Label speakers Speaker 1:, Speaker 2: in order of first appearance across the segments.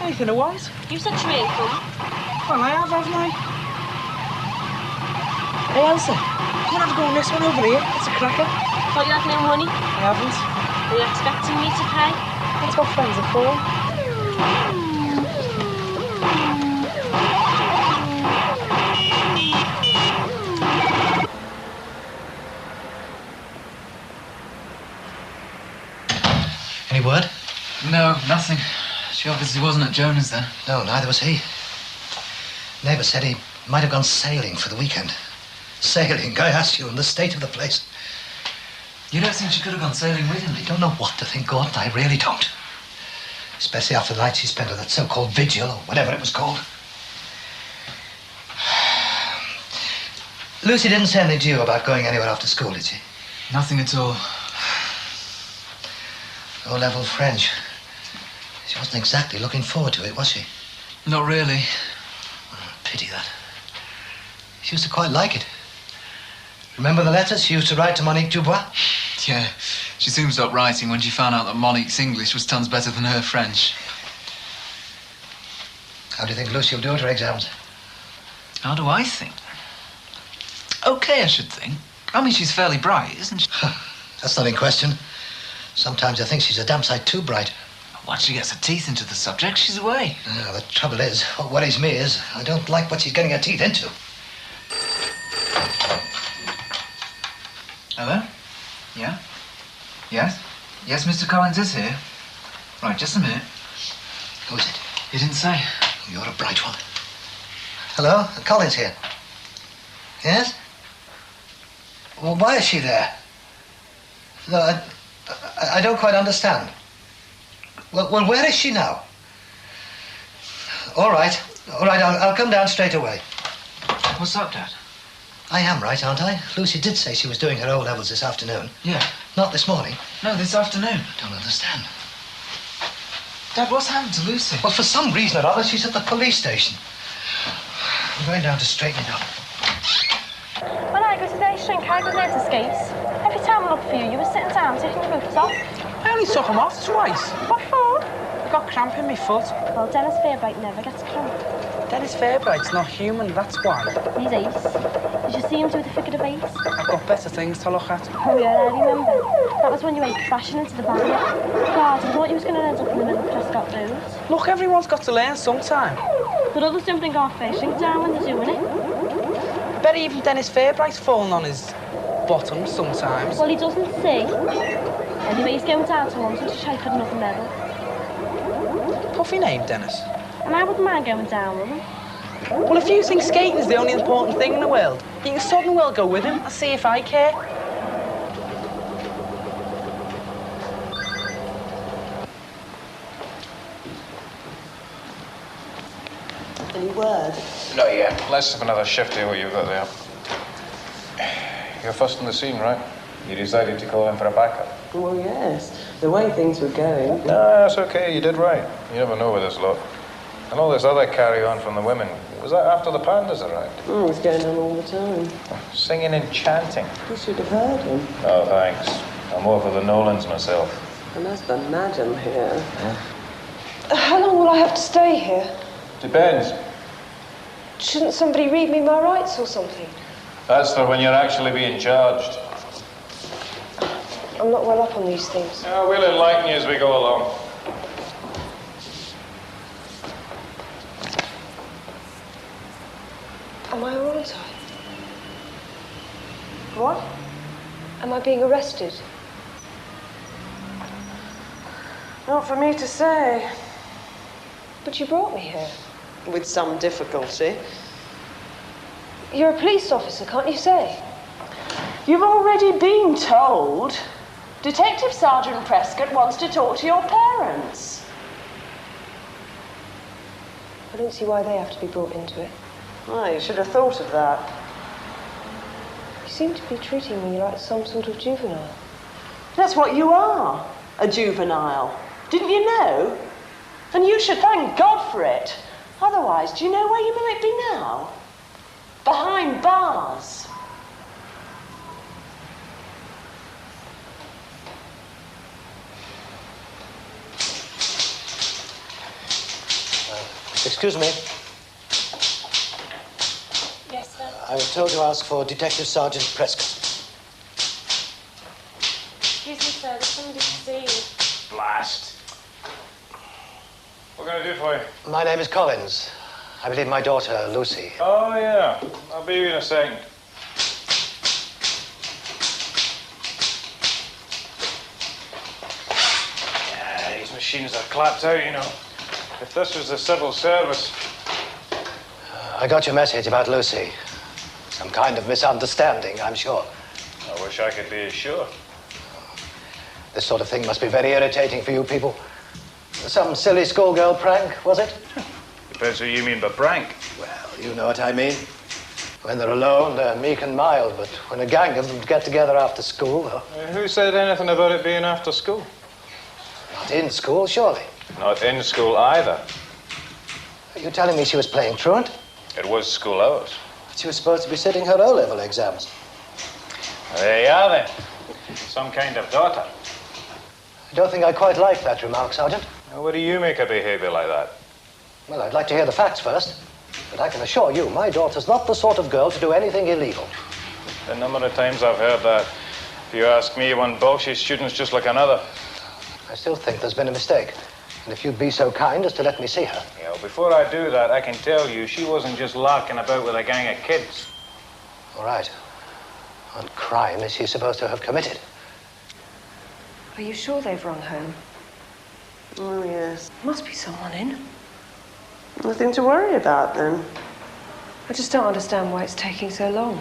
Speaker 1: Anything it was.
Speaker 2: You said to me to come.
Speaker 1: Well, I have, haven't I? Hey, Elsa, you can have a go on this one over here. It's a cracker.
Speaker 2: Thought you had no money.
Speaker 1: I haven't.
Speaker 2: Are you expecting me to pay?
Speaker 1: That's what friends are for.
Speaker 3: Any word?
Speaker 4: No, nothing. She obviously wasn't at Jonah's then.
Speaker 3: No, neither was he. Neighbour said he might have gone sailing for the weekend. Sailing, I ask you, in the state of the place.
Speaker 4: You don't think she could have gone sailing with him?
Speaker 3: I don't know what to think, Gordon. I really don't. Especially after the night she spent at that so-called vigil, or whatever it was called. Lucy didn't say anything to you about going anywhere after school, did she?
Speaker 4: Nothing at all.
Speaker 3: O-level French. She wasn't exactly looking forward to it, was she?
Speaker 4: Not really.
Speaker 3: Pity that. She used to quite like it. Remember the letters she used to write to Monique Dubois?
Speaker 4: Yeah, she soon stopped writing when she found out that Monique's English was tons better than her French.
Speaker 3: How do you think Lucy will do at her exams?
Speaker 4: How do I think? Okay, I should think. I mean, she's fairly bright, isn't she?
Speaker 3: That's not in question. Sometimes I think she's a damn sight too bright.
Speaker 4: Once she gets her teeth into the subject, she's away.
Speaker 3: The trouble is, what worries me is, I don't like what she's getting her teeth into.
Speaker 4: Hello? Yeah? Yes? Yes, Mr. Collins is here. Right, just a minute.
Speaker 3: Who is it?
Speaker 4: He didn't say.
Speaker 3: You're a bright one. Hello? Collins here. Yes? Well, why is she there? No, I don't quite understand. Well, where is she now? All right, I'll come down straight away.
Speaker 4: What's up, Dad?
Speaker 3: I am right, aren't I? Lucy did say she was doing her O-levels this afternoon.
Speaker 4: Yeah.
Speaker 3: Not this morning.
Speaker 4: No, this afternoon.
Speaker 3: I don't understand.
Speaker 4: Dad, what's happened to Lucy?
Speaker 3: Well, for some reason or other, she's at the police station. I'm going down to straighten it up.
Speaker 2: When I go to the ice rink, I go there to skate. Every time I look for you, you were sitting down taking your boots off.
Speaker 1: I only took them off twice.
Speaker 2: What for?
Speaker 1: I got cramp in my foot.
Speaker 2: Well, Dennis Fairbright never gets cramp.
Speaker 1: Dennis Fairbright's not human, that's why.
Speaker 2: He's ace. Did you see him do the figure of ace?
Speaker 1: I've got better things to look at.
Speaker 2: Oh yeah, I remember. That was when you went crashing into the bar. God, I thought you was going to end up in the middle of Prescott Road.
Speaker 1: Look, everyone's got to learn sometime.
Speaker 2: But others don't bring our first drink down when they're doing it.
Speaker 1: I bet even Dennis Fairbright's fallen on his bottom sometimes.
Speaker 2: Well, he doesn't see. Anyway, he's going down to London to try for another medal.
Speaker 1: Puffy name, Dennis.
Speaker 2: And I wouldn't mind going down with him.
Speaker 1: Well, if you think skating is the only important thing in the world, you can suddenly well go with him and see if I care.
Speaker 5: Any word?
Speaker 6: Not yet. Let's have another shift here what you've got there. You're first on the scene, right? You decided to call in for a backup.
Speaker 5: Well, yes. The way things were going.
Speaker 6: No, that's okay. You did right. You never know with this lot. And all this other carry-on from the women. Was that after the pandas arrived?
Speaker 5: Oh, it was going on all the time.
Speaker 6: Singing and chanting.
Speaker 5: You should have heard him.
Speaker 6: Oh, thanks. I'm more for the Nolans myself.
Speaker 5: I must imagine here. Yeah. How long will I have to stay here?
Speaker 6: Depends.
Speaker 5: Shouldn't somebody read me my rights or something?
Speaker 6: That's for when you're actually being charged.
Speaker 5: I'm not well up on these things.
Speaker 6: Yeah, we'll enlighten you as we go along.
Speaker 5: Am I all right? What? Am I being arrested? Not for me to say. But you brought me here. With some difficulty. You're a police officer, can't you say?
Speaker 7: You've already been told. Detective Sergeant Prescott wants to talk to your parents.
Speaker 5: I don't see why they have to be brought into it.
Speaker 7: Oh, you should have thought of that.
Speaker 5: You seem to be treating me like some sort of juvenile.
Speaker 7: That's what you are, a juvenile. Didn't you know? And you should thank God for it. Otherwise, do you know where you might be now? Behind bars.
Speaker 3: Excuse me.
Speaker 2: Yes, sir.
Speaker 3: I was told to ask for Detective Sergeant Prescott.
Speaker 2: Excuse me, sir. There's somebody to see you.
Speaker 6: Blast. What can I do for you?
Speaker 3: My name is Collins. I believe my daughter, Lucy.
Speaker 6: Oh, yeah. I'll be with you in a second. Yeah, these machines are clapped out, you know. If this was the civil service...
Speaker 3: I got your message about Lucy. Some kind of misunderstanding, I'm sure.
Speaker 6: I wish I could be as sure.
Speaker 3: This sort of thing must be very irritating for you people. Some silly schoolgirl prank, was it?
Speaker 6: Depends what you mean by prank.
Speaker 3: Well, you know what I mean. When they're alone, they're meek and mild, but when a gang of them get together after school, well,
Speaker 6: Who said anything about it being after school?
Speaker 3: not in school, surely.
Speaker 6: Not in school either.
Speaker 3: Are you telling me she was playing truant?
Speaker 6: It was school hours.
Speaker 3: She was supposed to be sitting her O-level exams.
Speaker 6: There you are, then. Some kind of daughter.
Speaker 3: I don't think I quite like that remark, Sergeant.
Speaker 6: Now, what do you make of behaviour like that?
Speaker 3: Well, I'd like to hear the facts first. But I can assure you, my daughter's not the sort of girl to do anything illegal.
Speaker 6: The number of times I've heard that, if you ask me, one bullshit student's just like another.
Speaker 3: I still think there's been a mistake. And if you'd be so kind as to let me see her.
Speaker 6: Yeah, well, before I do that, I can tell you she wasn't just larking about with a gang of kids.
Speaker 3: All right. What crime is she supposed to have committed?
Speaker 5: Are you sure they've run home?
Speaker 7: Oh, yes.
Speaker 5: Must be someone in.
Speaker 7: Nothing to worry about, then.
Speaker 5: I just don't understand why it's taking so long.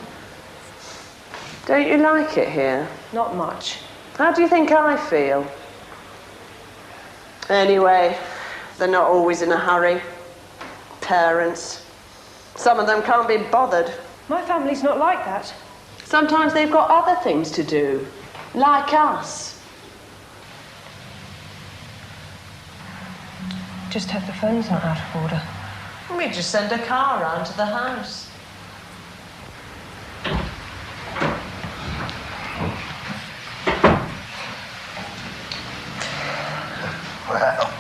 Speaker 7: Don't you like it here?
Speaker 5: Not much.
Speaker 7: How do you think I feel? Anyway, they're not always in a hurry. Parents. Some of them can't be bothered.
Speaker 5: My family's not like that.
Speaker 7: Sometimes they've got other things to do, like us.
Speaker 5: Just hope the phone's not out of order.
Speaker 7: We just send a car round to the house.
Speaker 3: Well,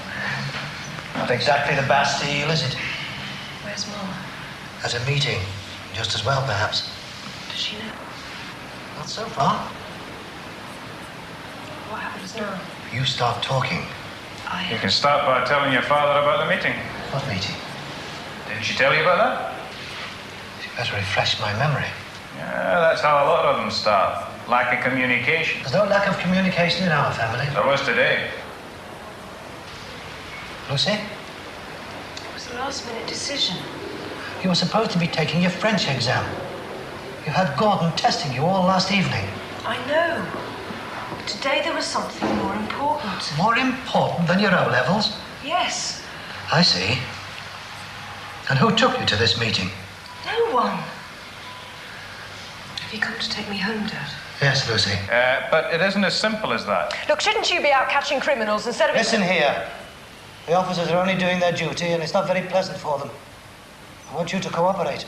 Speaker 3: not exactly the Bastille, is it?
Speaker 5: Where's Mum?
Speaker 3: At a meeting. Just as well, perhaps.
Speaker 5: Does she know?
Speaker 3: Not so far.
Speaker 5: What happens now?
Speaker 3: You start talking.
Speaker 6: You can start by telling your father about the meeting.
Speaker 3: What meeting?
Speaker 6: Didn't she tell you about that?
Speaker 3: You better refresh my memory.
Speaker 6: Yeah, that's how a lot of them start. Lack of communication.
Speaker 3: There's no lack of communication in our family.
Speaker 6: There was today.
Speaker 3: Lucy,
Speaker 5: It was a last-minute decision.
Speaker 3: you were supposed to be taking your French exam. You had Gordon testing you all last evening.
Speaker 5: I know. But today there was something more important.
Speaker 3: More important than your O-levels?
Speaker 5: Yes.
Speaker 3: I see. And who took you to this meeting?
Speaker 5: No one. Have you come to take me home, Dad?
Speaker 3: Yes, Lucy.
Speaker 6: But it isn't as simple as that.
Speaker 5: Look, shouldn't you be out catching criminals instead of...
Speaker 3: Listen here. The officers are only doing their duty, and it's not very pleasant for them. I want you to cooperate.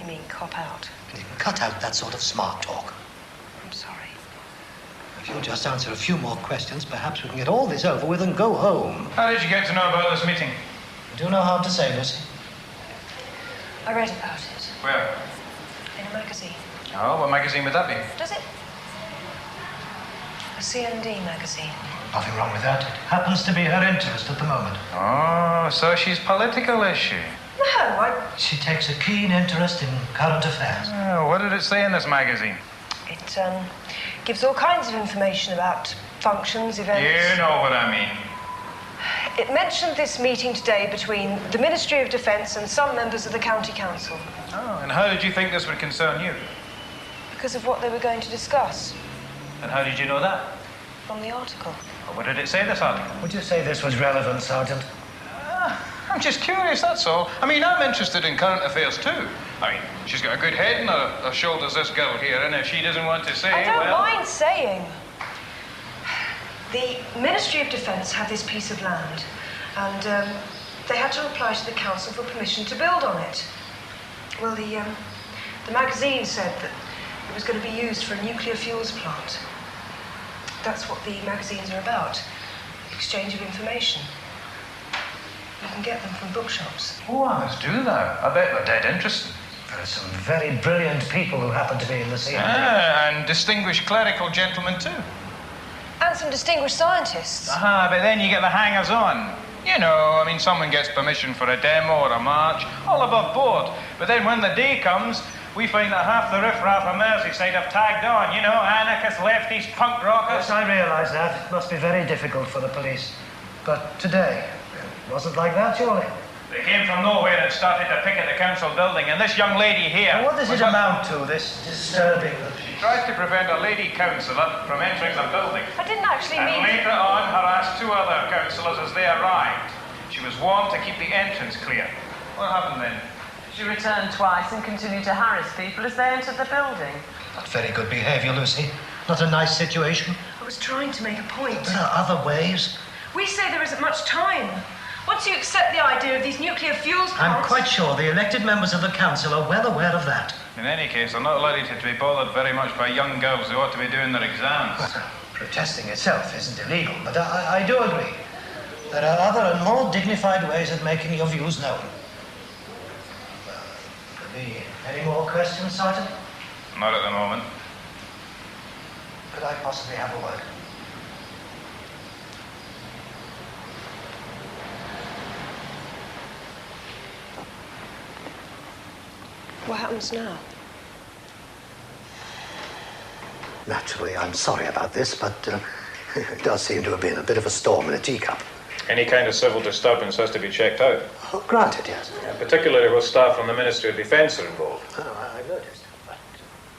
Speaker 5: You mean cop out?
Speaker 3: And you can cut out that sort of smart talk.
Speaker 5: I'm sorry.
Speaker 3: If you'll just answer a few more questions, perhaps we can get all this over with and go home.
Speaker 6: How did you get to know about this meeting?
Speaker 3: Do no harm to say, Lucy.
Speaker 5: I read about it
Speaker 6: Where?
Speaker 5: in a magazine.
Speaker 6: Oh, what magazine would that be?
Speaker 5: Does it? A CND magazine.
Speaker 3: Nothing wrong with that. It happens to be her interest at the moment.
Speaker 6: Oh, so she's political, is she?
Speaker 5: No,
Speaker 3: She takes a keen interest in current affairs.
Speaker 6: Oh, what did it say in this magazine?
Speaker 5: It gives all kinds of information about functions, events.
Speaker 6: You know what I mean.
Speaker 5: It mentioned this meeting today between the Ministry of Defence and some members of the County Council
Speaker 6: Oh, and how did you think this would concern you?
Speaker 5: because of what they were going to discuss
Speaker 6: And how did you know that?
Speaker 5: from the article.
Speaker 6: Well, what did it say, this article?
Speaker 3: Would you say this was relevant, Sergeant?
Speaker 6: I'm just curious, that's all. I mean, I'm interested in current affairs too. I mean, she's got a good head and her shoulders, this girl here, and if she doesn't want to say,
Speaker 5: I don't
Speaker 6: well...
Speaker 5: mind saying. The Ministry of Defence had this piece of land, and they had to apply to the council for permission to build on it. Well, the magazine said that it was going to be used for a nuclear fuels plant. That's what the magazines are about, exchange of information. can get them from bookshops.
Speaker 6: Oh, let's do that. I bet they're dead interesting.
Speaker 3: There are some very brilliant people who happen to be in the CIA.
Speaker 6: And distinguished clerical gentlemen, too.
Speaker 5: And some distinguished scientists.
Speaker 6: But then you get the hangers-on. You know, I mean, someone gets permission for a demo or a march, all above board. But then when the day comes, we find that half the riffraff of Merseyside have tagged on. You know, anarchists, lefties, punk rockers.
Speaker 3: Yes, I realise that. It must be very difficult for the police. But today, it wasn't like that, surely.
Speaker 6: They came from nowhere and started to picket the council building, and this young lady here...
Speaker 3: Well, what does it amount to, this disturbing the peace?
Speaker 6: She tried to prevent a lady councillor from entering the building.
Speaker 5: I didn't actually
Speaker 6: And
Speaker 5: mean...
Speaker 6: later on harassed two other councillors as they arrived. She was warned to keep the entrance clear. What happened then?
Speaker 7: She returned twice and continued to harass people as they entered the building.
Speaker 3: Not very good behaviour, Lucy. Not a nice situation.
Speaker 5: I was trying to make a point.
Speaker 3: There are other ways.
Speaker 5: We say there isn't much time. Once you accept the idea of these nuclear fuels plants...
Speaker 3: I'm quite sure the elected members of the council are well aware of that.
Speaker 6: In any case, they're not likely to be bothered very much by young girls who ought to be doing their exams.
Speaker 3: Protesting itself isn't illegal, but I do agree. There are other and more dignified ways of making your views known. Could be any more questions, Sergeant?
Speaker 6: Not at the moment.
Speaker 3: Could I possibly have a word?
Speaker 5: What happens now?
Speaker 3: Naturally, I'm sorry about this, but it does seem to have been a bit of a storm in a teacup.
Speaker 6: Any kind of civil disturbance has to be checked out.
Speaker 3: Oh, granted, yes.
Speaker 6: Particularly with staff from the Ministry of Defence are involved.
Speaker 3: Oh, I noticed. But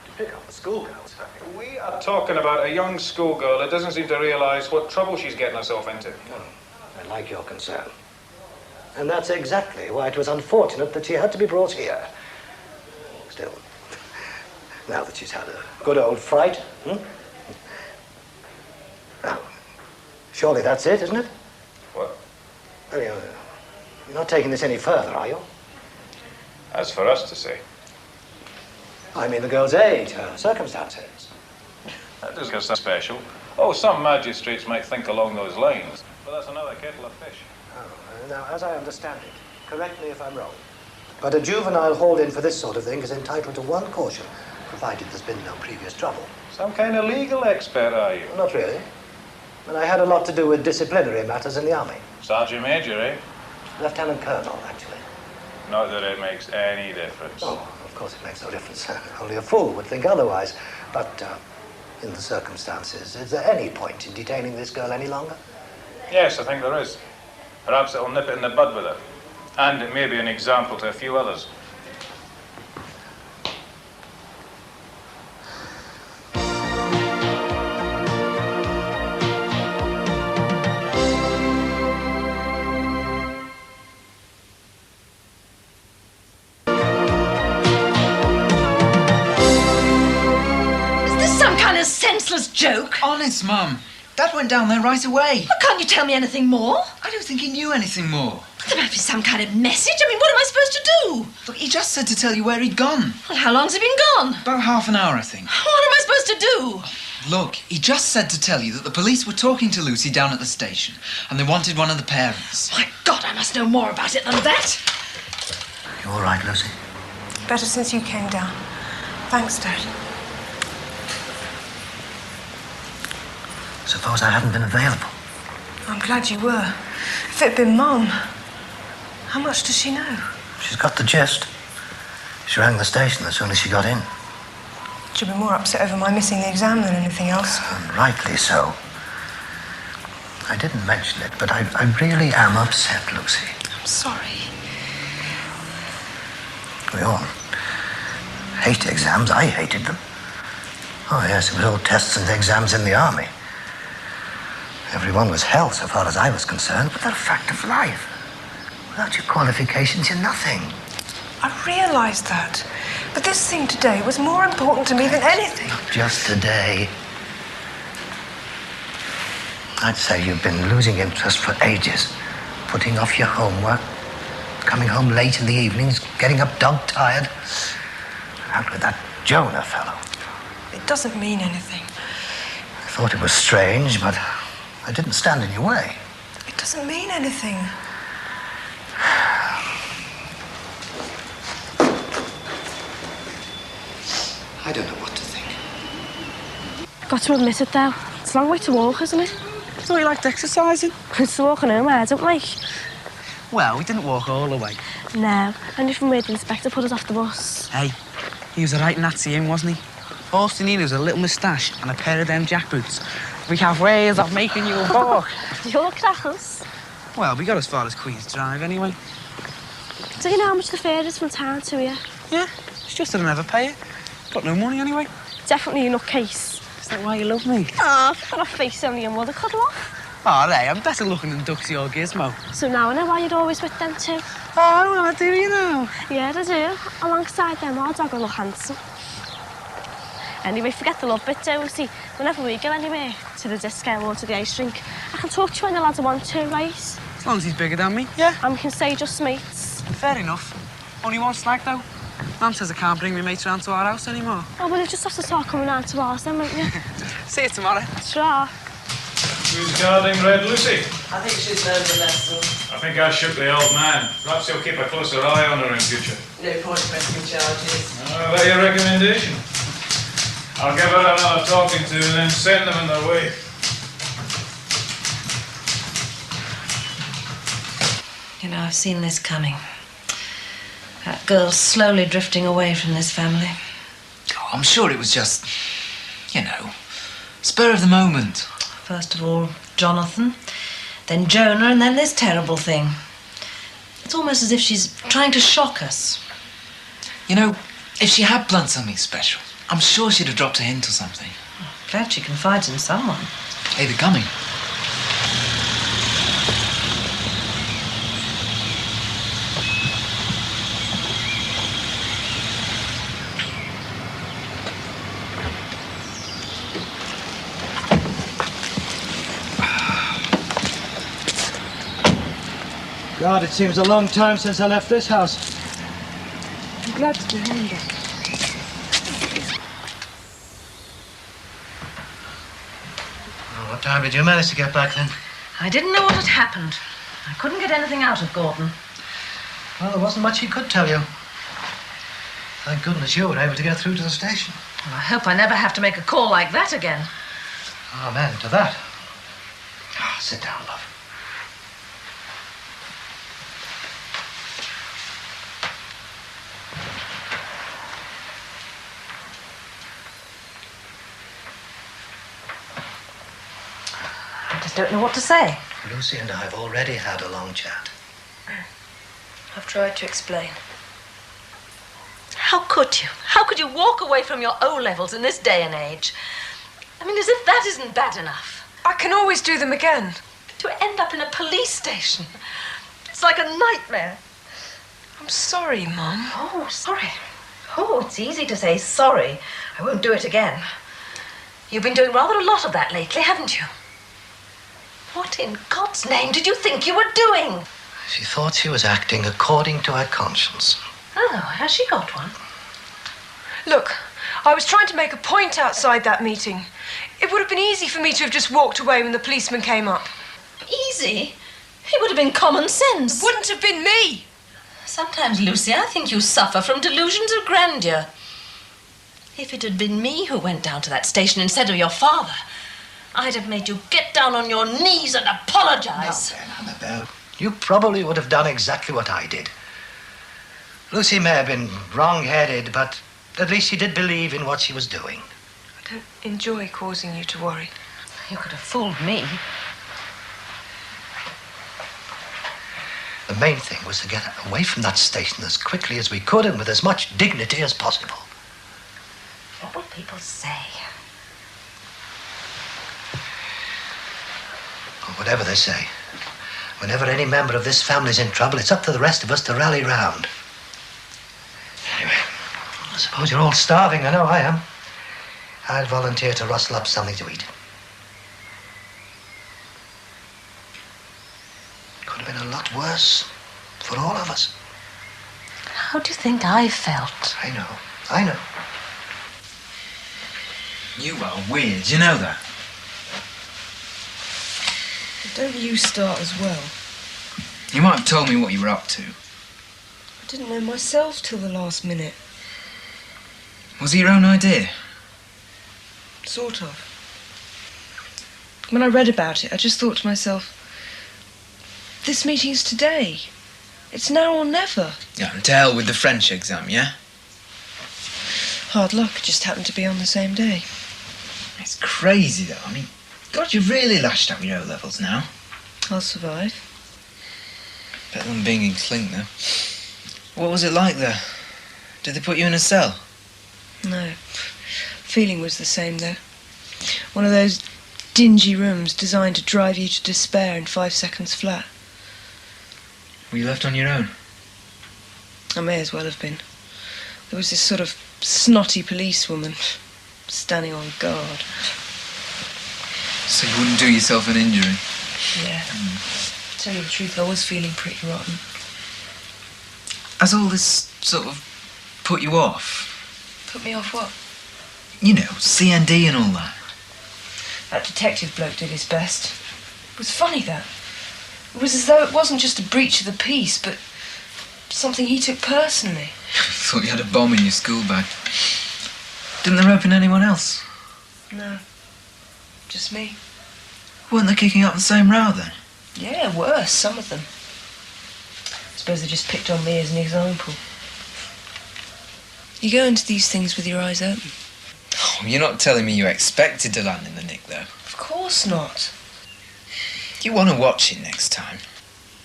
Speaker 3: to pick up the schoolgirls...
Speaker 6: We are talking about a young schoolgirl that doesn't seem to realise what trouble she's getting herself into.
Speaker 3: I like your concern. And that's exactly why it was unfortunate that she had to be brought here. Still, now that she's had a good old fright, Now, surely that's it, isn't it?
Speaker 6: What?
Speaker 3: Well, you're not taking this any further, are you?
Speaker 6: That's for us to say.
Speaker 3: I mean the girl's age, her circumstances.
Speaker 6: That doesn't get special. Oh, some magistrates might think along those lines. But that's another kettle of fish.
Speaker 3: Oh, now, as I understand it, correct me if I'm wrong, but a juvenile hauled in for this sort of thing is entitled to one caution, provided there's been no previous trouble.
Speaker 6: Some kind of legal expert, are you?
Speaker 3: Not really. And I had a lot to do with disciplinary matters in the army.
Speaker 6: Sergeant Major, eh?
Speaker 3: Lieutenant Colonel, actually.
Speaker 6: Not that it makes any difference.
Speaker 3: Oh, of course it makes no difference. Only a fool would think otherwise. But in the circumstances, is there any point in detaining this girl any longer?
Speaker 6: Yes, I think there is. Perhaps it'll nip it in the bud with her. And it may be an example to a few others.
Speaker 8: Senseless joke.
Speaker 4: Honest, Mum. Dad went down there right away.
Speaker 8: Well, can't you tell me anything more?
Speaker 4: I don't think he knew anything more.
Speaker 8: There must be some kind of message. I mean, what am I supposed to do?
Speaker 4: Look, he just said to tell you where he'd gone.
Speaker 8: Well, how long's he been gone?
Speaker 4: About half an hour, I think.
Speaker 8: What am I supposed to do?
Speaker 4: Look, he just said to tell you that the police were talking to Lucy down at the station, and they wanted one of the parents.
Speaker 8: My God, I must know more about it than that.
Speaker 3: You all right, Lucy?
Speaker 5: Better since you came down. Thanks, Dad.
Speaker 3: Suppose I hadn't been available.
Speaker 5: I'm glad you were. If it'd been Mum, how much does she know?
Speaker 3: She's got the gist. She rang the station as soon as she got in.
Speaker 5: She'll be more upset over my missing the exam than anything else.
Speaker 3: And rightly so. I didn't mention it, but I really am upset, Lucy.
Speaker 5: I'm sorry.
Speaker 3: We all hate exams. I hated them. Oh, yes, it was all tests and exams in the army. Everyone was hell so far as I was concerned, but they're a fact of life. Without your qualifications, you're nothing.
Speaker 5: I realised that. But this thing today was more important to me than anything.
Speaker 3: Not just today. I'd say you've been losing interest for ages. Putting off your homework, coming home late in the evenings, getting up dog-tired. Out with that Jonah fellow.
Speaker 5: It doesn't mean anything.
Speaker 3: I thought it was strange, but I didn't stand in your way.
Speaker 5: It doesn't mean anything.
Speaker 4: I don't know what to think.
Speaker 2: I've got to admit it, though. It's a long way to walk, isn't it?
Speaker 1: I thought you liked exercising.
Speaker 2: It's walking home, I don't like.
Speaker 1: Well, we didn't walk all the way.
Speaker 2: No, only from where the inspector put us off the bus.
Speaker 1: Hey, he was a right Nazi in, wasn't he? All he needed was a little moustache and a pair of them jackboots. We have ways of making you walk.
Speaker 2: You're crackers.
Speaker 1: Well, we got as far as Queen's Drive anyway.
Speaker 2: Do you know how much the fare is from town to here?
Speaker 1: Yeah, it's just that I never pay it. Got no money anyway.
Speaker 2: Definitely a nutcase.
Speaker 1: Is that why you love me?
Speaker 2: Ah, I've got a face only your mother could love.
Speaker 1: Oh, Ray, I'm better looking than Duxie or Gizmo.
Speaker 2: So now I know why you're always with them too.
Speaker 1: Oh, well, I do, you know.
Speaker 2: Yeah, I do. Alongside them, our dog will look handsome. Anyway, forget the love bit, don't see. Whenever we go anywhere, to the disco or to the ice rink, I can talk to you when the lads want to, right?
Speaker 1: As long as he's bigger than me, yeah.
Speaker 2: And we can say just mates.
Speaker 1: Fair enough. Only one slag, though. Mum says I can't bring my mates round to our house anymore.
Speaker 2: Oh, well, you just have to start coming round to ours then, won't you?
Speaker 1: See you tomorrow.
Speaker 2: Sure.
Speaker 6: Who's guarding Red Lucy?
Speaker 7: I think she's learned a lesson.
Speaker 6: I think I shook the old man. Perhaps he'll keep a closer eye on her in future.
Speaker 7: No point pressing charges.
Speaker 6: Oh, that your recommendation? I'll give her another talking to and then send them on their way.
Speaker 9: You know, I've seen this coming. That girl's slowly drifting away from this family.
Speaker 4: Oh, I'm sure it was just, you know, spur of the moment.
Speaker 9: First of all, Jonathan, then Jonah, and then this terrible thing. It's almost as if she's trying to shock us.
Speaker 4: You know, if she had planned something special, I'm sure she'd have dropped a hint or something.
Speaker 9: Glad she confides in someone.
Speaker 4: Hey, they're coming.
Speaker 10: God, it seems a long time since I left this house.
Speaker 2: I'm glad to be home then.
Speaker 3: Oh, what time did you manage to get back then?
Speaker 9: I didn't know what had happened. I couldn't get anything out of Gordon.
Speaker 3: Well, there wasn't much he could tell you. Thank goodness you were able to get through to the station.
Speaker 9: Well, I hope I never have to make a call like that again.
Speaker 3: Amen to that. Oh, sit down, love.
Speaker 9: I just don't know what to say.
Speaker 3: Lucy and I have already had a long chat.
Speaker 9: I've tried to explain. How could you? How could you walk away from your O-levels in this day and age? I mean, as if that isn't bad enough.
Speaker 5: I can always do them again.
Speaker 9: To end up in a police station. It's like a nightmare.
Speaker 5: I'm sorry, Mum.
Speaker 9: Oh, sorry. Oh, it's easy to say sorry. I won't do it again. You've been doing rather a lot of that lately, haven't you? What in God's name did you think you were doing?
Speaker 3: She thought she was acting according to her conscience.
Speaker 9: Oh, has she got one?
Speaker 5: Look, I was trying to make a point outside that meeting. It would have been easy for me to have just walked away when the policeman came up.
Speaker 8: Easy? It would have been common sense.
Speaker 5: It wouldn't have been me.
Speaker 8: Sometimes, Lucy, I think you suffer from delusions of grandeur. If it had been me who went down to that station instead of your father, I'd have made you get down on your knees and apologise.
Speaker 3: Now then, Annabelle, you probably would have done exactly what I did. Lucy may have been wrong-headed, but at least she did believe in what she was doing.
Speaker 5: I don't enjoy causing you to worry.
Speaker 9: You could have fooled me.
Speaker 3: The main thing was to get away from that station as quickly as we could and with as much dignity as possible.
Speaker 9: What will people say?
Speaker 3: Or whatever they say, whenever any member of this family's in trouble, it's up to the rest of us to rally round. Anyway, I suppose you're all starving. I know I am. I'd volunteer to rustle up something to eat. Could have been a lot worse for all of us.
Speaker 9: How do you think I felt?
Speaker 3: I know.
Speaker 4: You are weird, you know that?
Speaker 5: Don't you start as well.
Speaker 4: You might have told me what you were up to.
Speaker 5: I didn't know myself till the last minute.
Speaker 4: Was it your own idea?
Speaker 5: Sort of. When I read about it, I just thought to myself, this meeting's today. It's now or never.
Speaker 4: Yeah, and to hell with the French exam, yeah?
Speaker 5: Hard luck, it just happened to be on the same day.
Speaker 4: It's crazy, though. I mean, God, you've really lashed out with your O-levels now.
Speaker 5: I'll survive.
Speaker 4: Better than being in Clink, though. What was it like there? Did they put you in a cell?
Speaker 5: No. Feeling was the same, though. One of those dingy rooms designed to drive you to despair in 5 seconds flat.
Speaker 4: Were you left on your own?
Speaker 5: I may as well have been. There was this sort of snotty policewoman standing on guard.
Speaker 4: So you wouldn't do yourself an injury?
Speaker 5: Yeah. To tell you the truth, I was feeling pretty rotten.
Speaker 4: Has all this sort of put you off?
Speaker 5: Put me off what?
Speaker 4: You know, CND and all that.
Speaker 5: That detective bloke did his best. It was funny, that. It was as though it wasn't just a breach of the peace, but something he took personally.
Speaker 4: Thought you had a bomb in your school bag. Didn't they rope in anyone else?
Speaker 5: No. Just me.
Speaker 4: Weren't they kicking up the same row then?
Speaker 5: Yeah, worse, some of them. I suppose they just picked on me as an example. You go into these things with your eyes open.
Speaker 4: Oh, you're not telling me you expected to land in the nick, though?
Speaker 5: Of course not.
Speaker 4: You want to watch it next time.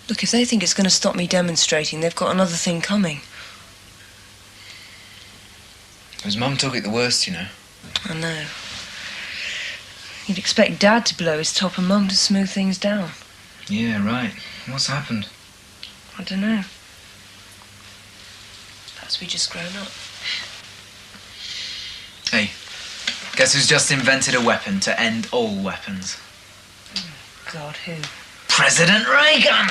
Speaker 5: Look, if they think it's going to stop me demonstrating, they've got another thing coming.
Speaker 4: His mum took it the worst, you know.
Speaker 5: I know. You'd expect Dad to blow his top and Mum to smooth things down.
Speaker 4: Yeah, right. What's happened?
Speaker 5: I don't know. Perhaps we just grown up.
Speaker 4: Hey, guess who's just invented a weapon to end all weapons?
Speaker 5: God, who?
Speaker 4: President Reagan!